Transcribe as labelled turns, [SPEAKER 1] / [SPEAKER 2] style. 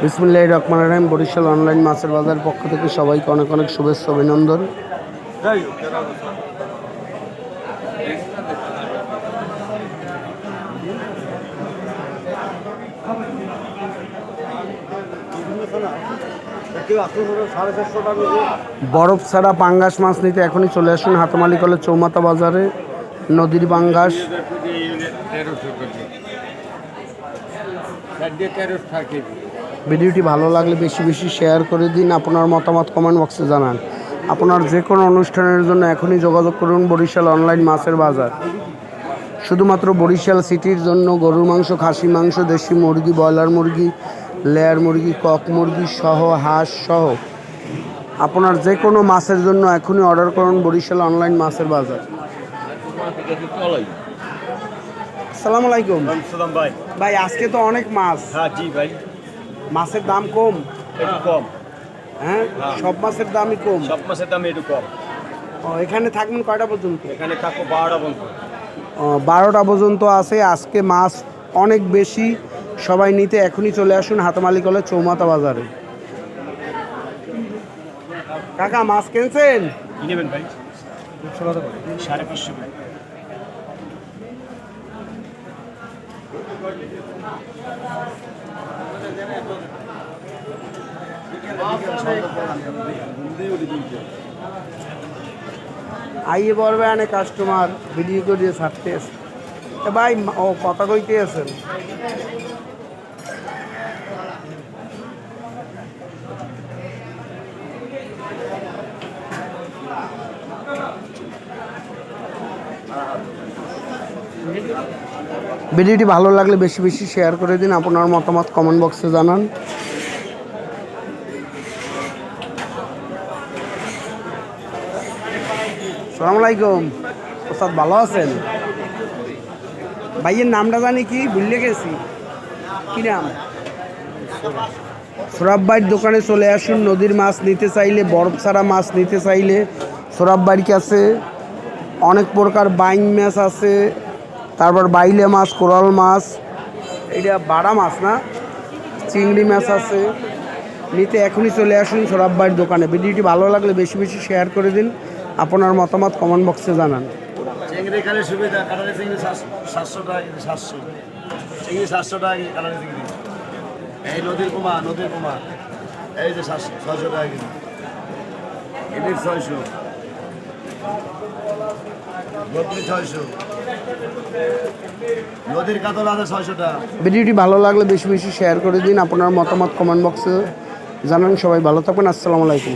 [SPEAKER 1] বিসমিল্লাহির রহমানির রহিম। বরিশাল অনলাইন মাছের বাজার পক্ষ থেকে সবাইকে অনেক অনেক শুভেচ্ছা অভিনন্দন। বরফ ছাড়া পাঙ্গাস মাছ নিতে এখনই চলে আসুন হাতমালি কলের চৌমাথা বাজারে। নদীর পাঙ্গাস ভিডিওটি ভালো লাগলে বেশি বেশি শেয়ার করে দিন। আপনার মতামত কমেন্ট বক্সে জানান। আপনার যে কোনো অনুষ্ঠানের জন্য এখনই যোগাযোগ করুন বরিশাল অনলাইন মাছের বাজার। শুধুমাত্র বরিশাল সিটির জন্য গরুর মাংস, খাসি মাংস, দেশি মুরগি, ব্রয়লার মুরগি, লেয়ার মুরগি, কক মুরগি সহ, হাঁস সহ আপনার যে কোনো মাছের জন্য এখনই অর্ডার করুন বরিশাল অনলাইন মাছের বাজার। আসসালামু আলাইকুম
[SPEAKER 2] ভাই।
[SPEAKER 1] ভাই, আজকে তো অনেক মাছ।
[SPEAKER 2] হ্যাঁ জি ভাই,
[SPEAKER 1] মাছের দাম কম?
[SPEAKER 2] একটু কম।
[SPEAKER 1] হ্যাঁ, সব মাছের দামই কম।
[SPEAKER 2] সব মাছের দাম একটু কম।
[SPEAKER 1] ও, এখানে থাকবেন কয়টা পর্যন্ত?
[SPEAKER 2] এখানে থাকো 12টা পর্যন্ত।
[SPEAKER 1] 12টা পর্যন্ত আছে। আজকে মাছ অনেক বেশি। সবাই নিতে এখনই চলে আসুন হাতমালি কলের চৌমাথা বাজারে। কাকা, মাছ কিনছেন?
[SPEAKER 2] কি নেবেন ভাই? 550 ভাই।
[SPEAKER 1] আইয়ে পড়বে অনেক কাস্টমার ভিডিও করে ছাড়তে আছে। ভাই, ও কথা কইতে আছেন? ভিডিওটি ভালো লাগলে বেশি বেশি শেয়ার করে দিন। আপনার মতামত কমেন্ট বক্সে জানান। আসসালামু আলাইকুম। ওস্তাদ, ভালো আছেন? ভাইয়ের নামটা জানি কি, ভুলে গেছি। কি নাম? সোরাব ভাইয়ের দোকানে চলে আসুন। নদীর মাছ নিতে চাইলে, বরফ ছাড়া মাছ নিতে চাইলে সোরাব ভাইয়ের কাছে অনেক প্রকার বাইং মাছ আছে। তারপর বাইলে মাছ, কোরাল মাছ, এটা বাড়া মাছ না, চিংড়ি মাছ আছে। নিতে এখনই চলে আসুন সোরাব ভাইয়ের দোকানে। ভিডিওটি ভালো লাগলে বেশি বেশি শেয়ার করে দিন। আপনার মতামত কমেন্ট বক্সে জানান।
[SPEAKER 2] চিংড়ি এখানে সুবিধা, কালারে চিংড়ি 700 টাকা, 700 চিংড়ি 700 টাকা কালারে চিংড়ি। এই নদীর কুমা, এই যে 600 টাকা কেজি, এদের 600, বত্রি 600, নদীর কাতল আছে 600 টাকা।
[SPEAKER 1] ভিডিওটি ভালো লাগলে বেশি বেশি শেয়ার করে দিন। আপনার মতামত কমেন্ট বক্সে জানান। সবাই ভালো থাকবেন। আসসালামু আলাইকুম।